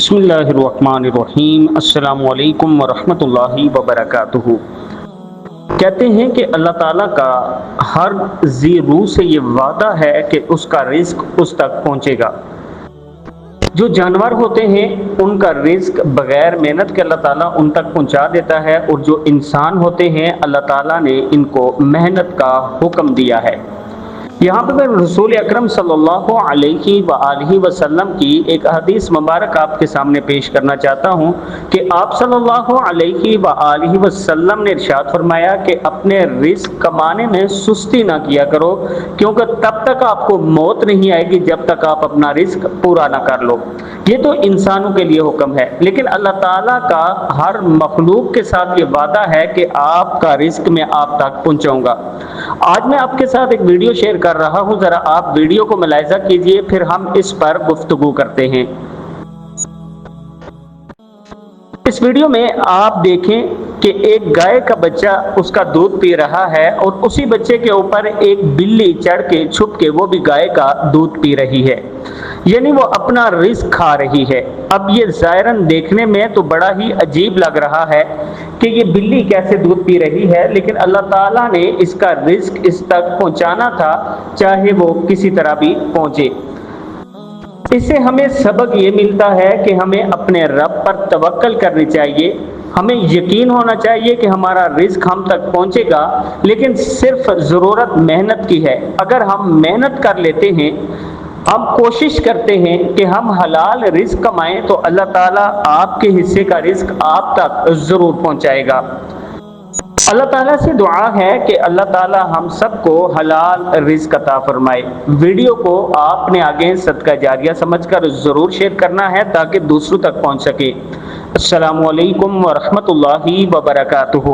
بسم اللہ الرحمن الرحیم۔ السلام علیکم ورحمۃ اللہ وبرکاتہ۔ کہتے ہیں کہ اللہ تعالیٰ کا ہر ذی روح سے یہ وعدہ ہے کہ اس کا رزق اس تک پہنچے گا۔ جو جانور ہوتے ہیں ان کا رزق بغیر محنت کے اللہ تعالیٰ ان تک پہنچا دیتا ہے، اور جو انسان ہوتے ہیں اللہ تعالیٰ نے ان کو محنت کا حکم دیا ہے۔ یہاں پہ میں رسول اکرم صلی اللہ علیہ وآلہ وسلم کی ایک حدیث مبارک آپ کے سامنے پیش کرنا چاہتا ہوں کہ آپ صلی اللہ علیہ وآلہ وسلم نے ارشاد فرمایا کہ اپنے رزق کمانے میں سستی نہ کیا کرو، کیونکہ تب تک آپ کو موت نہیں آئے گی جب تک آپ اپنا رزق پورا نہ کر لو۔ یہ تو انسانوں کے لیے حکم ہے، لیکن اللہ تعالیٰ کا ہر مخلوق کے ساتھ یہ وعدہ ہے کہ آپ کا رزق میں آپ تک پہنچاؤں گا۔ آج میں آپ کے ساتھ ایک ویڈیو شیئر کر رہا ہوں، ذرا آپ ویڈیو کو ملاحظہ کیجئے، پھر ہم اس پر گفتگو کرتے ہیں۔ اس ویڈیو میں آپ دیکھیں کہ ایک گائے کا بچہ اس کا دودھ پی رہا ہے، اور اسی بچے کے اوپر ایک بلی چڑھ کے چھپ کے وہ بھی گائے کا دودھ پی رہی ہے، یعنی وہ اپنا رزق کھا رہی ہے۔ اب یہ ظاہراً دیکھنے میں تو بڑا ہی عجیب لگ رہا ہے کہ یہ بلی کیسے دودھ پی رہی ہے، لیکن اللہ تعالیٰ نے اس کا رزق اس تک پہنچانا تھا، چاہے وہ کسی طرح بھی پہنچے۔ اس سے ہمیں سبق یہ ملتا ہے کہ ہمیں اپنے رب پر توکل کرنی چاہیے، ہمیں یقین ہونا چاہیے کہ ہمارا رزق ہم تک پہنچے گا، لیکن صرف ضرورت محنت کی ہے۔ اگر ہم محنت کر لیتے ہیں، ہم کوشش کرتے ہیں کہ ہم حلال رزق کمائیں، تو اللہ تعالیٰ آپ کے حصے کا رزق آپ تک ضرور پہنچائے گا۔ اللہ تعالیٰ سے دعا ہے کہ اللہ تعالیٰ ہم سب کو حلال رزق عطا فرمائے۔ ویڈیو کو آپ نے آگے صدقہ جاریہ سمجھ کر ضرور شیئر کرنا ہے تاکہ دوسروں تک پہنچ سکے۔ السلام علیکم ورحمۃ اللہ وبرکاتہ۔